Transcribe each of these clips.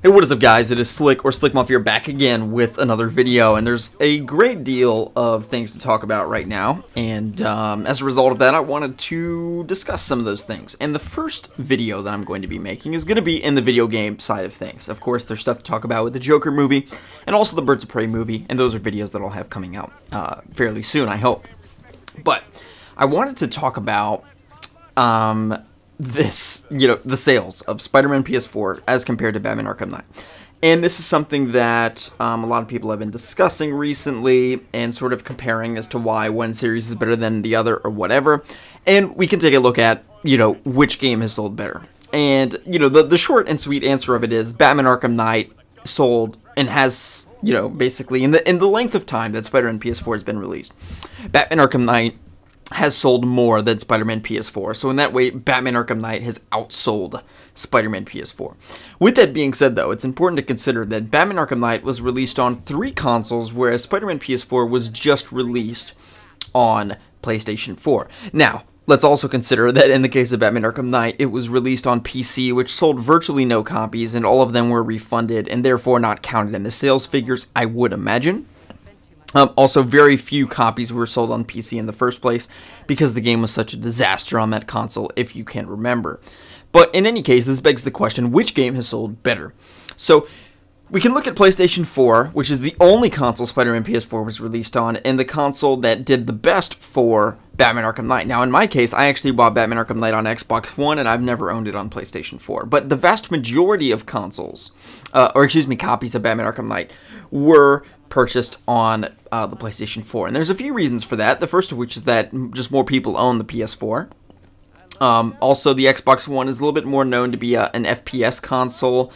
Hey, what is up, guys? It is Slick or Slick Mafia back again with another video, and there's a great deal of things to talk about right now, and as a result of that, I wanted to discuss some of those things. And the first video that I'm going to be making is going to be in the video game side of things. Of course, there's stuff to talk about with the Joker movie, and also the Birds of Prey movie, and those are videos that I'll have coming out fairly soon, I hope. But I wanted to talk about the sales of Spider-Man PS4 as compared to Batman Arkham Knight. And this is something that a lot of people have been discussing recently and sort of comparing as to why one series is better than the other or whatever. And we can take a look at, which game has sold better. And, the short and sweet answer of it is Batman Arkham Knight sold and has, basically in the length of time that Spider-Man PS4 has been released, Batman Arkham Knight has sold more than Spider-Man PS4. So in that way, Batman Arkham Knight has outsold Spider-Man PS4. With that being said, though, it's important to consider that Batman Arkham Knight was released on 3 consoles, whereas Spider-Man PS4 was just released on PlayStation 4. Now, let's also consider that in the case of Batman Arkham Knight, it was released on PC, which sold virtually no copies, and all of them were refunded, and therefore not counted in the sales figures, I would imagine. Also, very few copies were sold on PC in the first place because the game was such a disaster on that console, if you can remember. But in any case, this begs the question, which game has sold better? So, we can look at PlayStation 4, which is the only console Spider-Man PS4 was released on, and the console that did the best for Batman Arkham Knight. Now, in my case, I actually bought Batman Arkham Knight on Xbox One, and I've never owned it on PlayStation 4. But the vast majority of copies of Batman Arkham Knight were purchased on the PlayStation 4. And there's a few reasons for that, the first of which is that just more people own the PS4. Also, the Xbox One is a little bit more known to be an FPS console.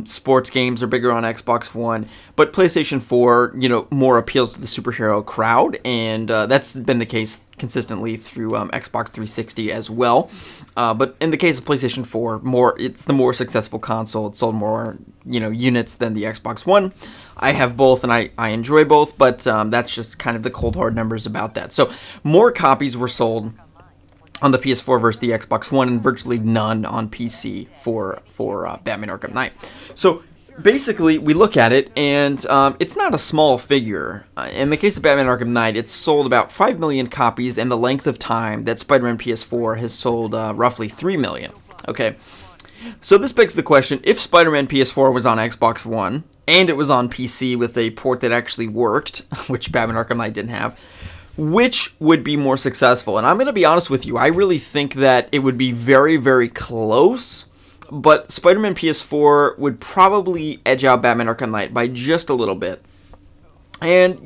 Sports games are bigger on Xbox One, but PlayStation 4, more appeals to the superhero crowd, and that's been the case consistently through Xbox 360 as well. But in the case of PlayStation 4, it's the more successful console. It sold more, units than the Xbox One. I have both, and I enjoy both, but that's just kind of the cold hard numbers about that. So more copies were sold on the PS4 versus the Xbox One, and virtually none on PC for Batman Arkham Knight. So basically, we look at it, and it's not a small figure. In the case of Batman Arkham Knight, it's sold about 5 million copies in the length of time that Spider-Man PS4 has sold roughly 3 million. Okay, so this begs the question, if Spider-Man PS4 was on Xbox One, and it was on PC with a port that actually worked, which Batman Arkham Knight didn't have, which would be more successful? And I'm going to be honest with you, I really think that it would be very, very close, but Spider-Man PS4 would probably edge out Batman Arkham Knight by just a little bit. And,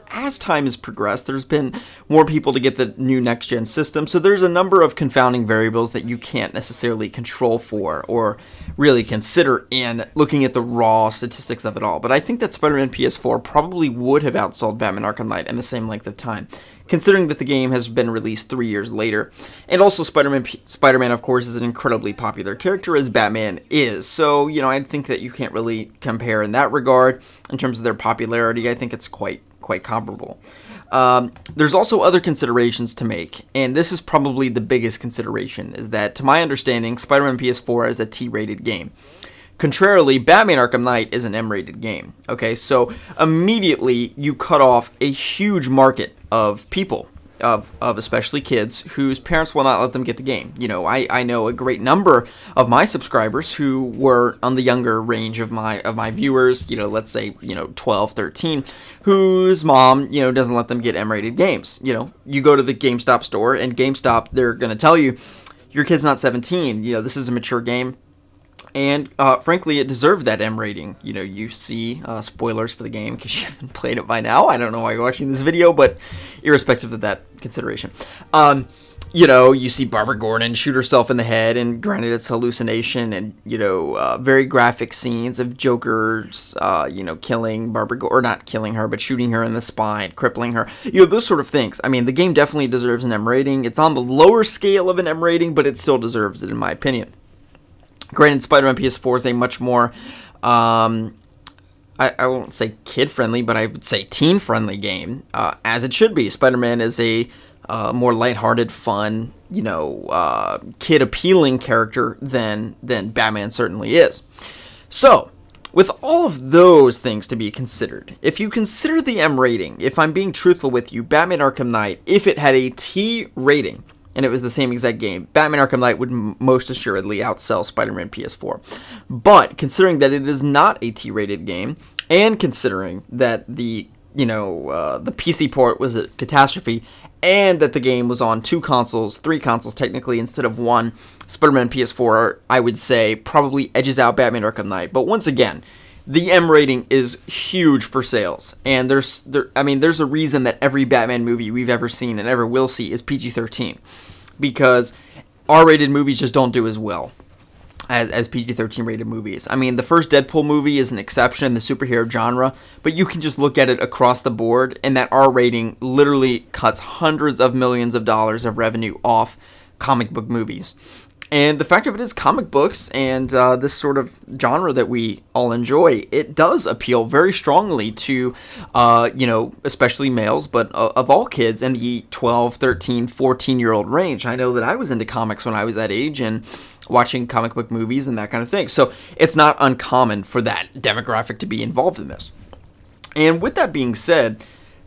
as time has progressed, there's been more people to get the new next-gen system, so there's a number of confounding variables that you can't necessarily control for or really consider in looking at the raw statistics of it all. But I think that Spider-Man PS4 probably would have outsold Batman Arkham Knight in the same length of time, considering that the game has been released 3 years later. And also, Spider-Man, of course, is an incredibly popular character, as Batman is. So, I think that you can't really compare in that regard. In terms of their popularity, I think it's quite comparable. There's also other considerations to make, and this is probably the biggest consideration, is that, to my understanding, Spider-Man PS4 is a T-rated game. Contrarily, Batman Arkham Knight is an M-rated game. Okay, so immediately you cut off a huge market of people, of especially kids, whose parents will not let them get the game. I know a great number of my subscribers who were on the younger range of my viewers, let's say, 12, 13, whose mom, doesn't let them get M-rated games. You go to the GameStop store, and GameStop, they're going to tell you, your kid's not 17, this is a mature game. And, frankly, it deserved that M rating. You see spoilers for the game because you haven't played it by now. I don't know why you're watching this video, but irrespective of that consideration. You see Barbara Gordon shoot herself in the head, and granted it's hallucination, and, very graphic scenes of Jokers, killing Barbara Gordon, or not killing her, but shooting her in the spine, crippling her. Those sort of things. I mean, the game definitely deserves an M rating. It's on the lower scale of an M rating, but it still deserves it, in my opinion. Granted, Spider-Man PS4 is a much more, I won't say kid-friendly, but I would say teen-friendly game, as it should be. Spider-Man is a more lighthearted, fun, kid-appealing character than Batman certainly is. So, with all of those things to be considered, if you consider the M rating, if I'm being truthful with you, Batman Arkham Knight, if it had a T rating, and it was the same exact game, Batman Arkham Knight would most assuredly outsell Spider-Man PS4. But considering that it is not a T-rated game, and considering that the PC port was a catastrophe, and that the game was on 3 consoles technically instead of 1, Spider-Man PS4, I would say, probably edges out Batman Arkham Knight. But once again, the M rating is huge for sales, and there's a reason that every Batman movie we've ever seen and ever will see is PG-13, because R-rated movies just don't do as well as PG-13 rated movies. I mean, the first Deadpool movie is an exception in the superhero genre, but you can just look at it across the board, and that R rating literally cuts hundreds of millions of dollars of revenue off comic book movies. And the fact of it is, comic books and this sort of genre that we all enjoy, it does appeal very strongly to, especially males, but of all kids in the 12, 13, 14-year-old range. I know that I was into comics when I was that age and watching comic book movies and that kind of thing. So it's not uncommon for that demographic to be involved in this. And with that being said,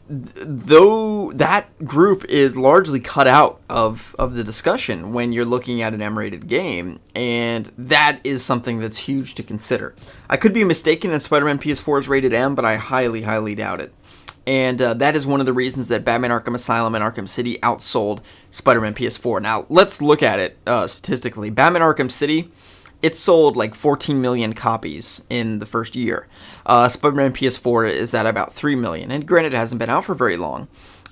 though that group is largely cut out of the discussion when you're looking at an M-rated game, and that is something that's huge to consider. I could be mistaken and Spider-Man PS4 is rated M, but I highly, highly doubt it. And that is one of the reasons that Batman Arkham Asylum and Arkham City outsold Spider-Man PS4. Now, let's look at it statistically. Batman Arkham City, it sold like 14 million copies in the first year. Spider-Man PS4 is at about 3 million. And granted, it hasn't been out for very long.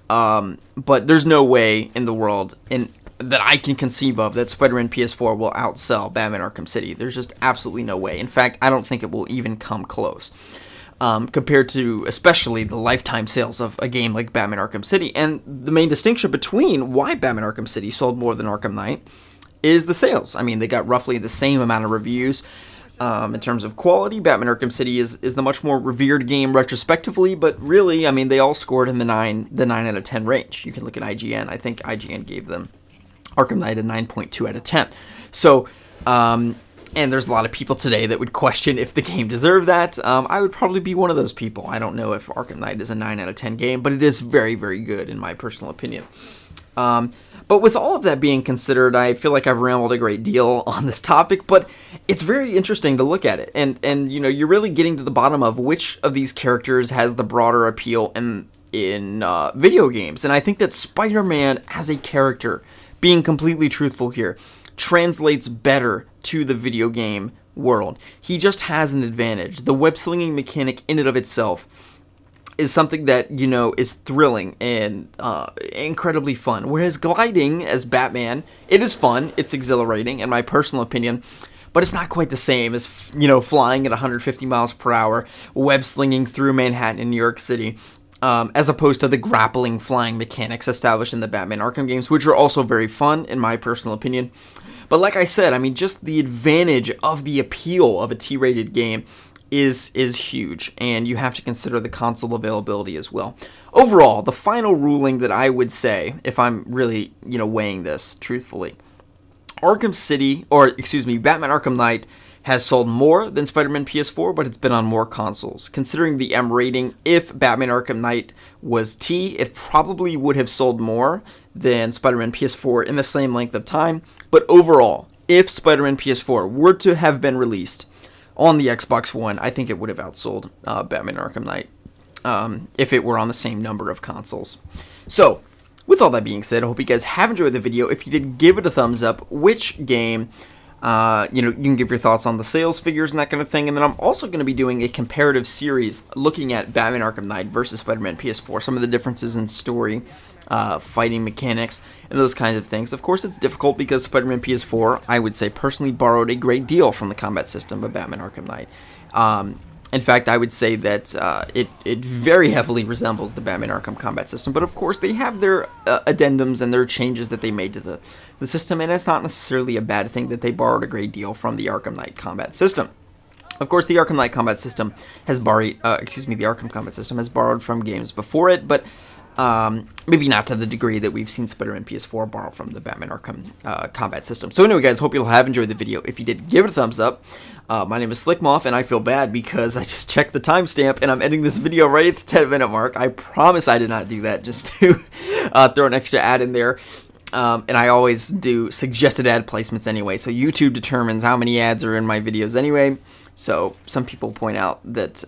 But there's no way in the world that I can conceive of that Spider-Man PS4 will outsell Batman Arkham City. There's just absolutely no way. In fact, I don't think it will even come close. Compared to especially the lifetime sales of a game like Batman Arkham City. And the main distinction between why Batman Arkham City sold more than Arkham Knight is the sales. I mean, they got roughly the same amount of reviews. In terms of quality, Batman Arkham City is the much more revered game retrospectively, but really, I mean, they all scored in the 9 out of 10 range. You can look at IGN. I think IGN gave them Arkham Knight a 9.2 out of 10. So, and there's a lot of people today that would question if the game deserved that. I would probably be one of those people. I don't know if Arkham Knight is a 9 out of 10 game, but it is very, very good in my personal opinion. But with all of that being considered, I feel like I've rambled a great deal on this topic, but it's very interesting to look at it. And you're really getting to the bottom of which of these characters has the broader appeal in video games. And I think that Spider-Man as a character, being completely truthful here, translates better to the video game world. He just has an advantage. The web-slinging mechanic in and of itself is something that, is thrilling and incredibly fun. Whereas gliding as Batman, it is fun, it's exhilarating, in my personal opinion, but it's not quite the same as, flying at 150 miles per hour, web-slinging through Manhattan in New York City. As opposed to the grappling flying mechanics established in the Batman Arkham games, which are also very fun, in my personal opinion. But like I said, I mean, just the advantage of the appeal of a T-rated game is huge, and you have to consider the console availability as well. Overall, the final ruling that I would say, if I'm really, weighing this truthfully, Batman Arkham Knight has sold more than Spider-Man PS4, but it's been on more consoles. Considering the M rating, if Batman Arkham Knight was T, it probably would have sold more than Spider-Man PS4 in the same length of time. But overall, if Spider-Man PS4 were to have been released on the Xbox One, I think it would have outsold Batman Arkham Knight if it were on the same number of consoles. So, with all that being said, I hope you guys have enjoyed the video. If you did, give it a thumbs up. Which game... you can give your thoughts on the sales figures and that kind of thing. And then I'm also going to be doing a comparative series looking at Batman Arkham Knight versus Spider-Man PS4. Some of the differences in story, fighting mechanics, and those kinds of things. Of course, it's difficult because Spider-Man PS4, I would say, personally borrowed a great deal from the combat system of Batman Arkham Knight. In fact, I would say that it very heavily resembles the Batman Arkham combat system, but of course they have their addendums and their changes that they made to the system, and it's not necessarily a bad thing that they borrowed a great deal from the Arkham Knight combat system. Of course, the Arkham Knight combat system has borrowed, the Arkham combat system has borrowed from games before it, but Maybe not to the degree that we've seen Spider-Man PS4 borrow from the Batman Arkham combat system. So anyway, guys, hope you have enjoyed the video. If you did, give it a thumbs up. My name is Slickmoth, and I feel bad because I just checked the timestamp, and I'm ending this video right at the 10-minute mark. I promise I did not do that just to throw an extra ad in there. And I always do suggested ad placements anyway, so YouTube determines how many ads are in my videos anyway. So some people point out that,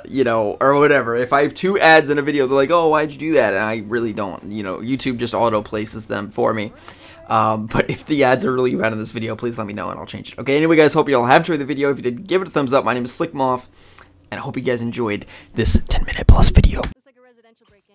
you know, or whatever, if I have 2 ads in a video, they're like, oh, why'd you do that? And I really don't, you know, YouTube just auto places them for me. But if the ads are really bad in this video, please let me know and I'll change it. Okay, anyway, guys, hope you all have enjoyed the video. If you did, give it a thumbs up. My name is Slickmoth, and I hope you guys enjoyed this 10-minute plus video.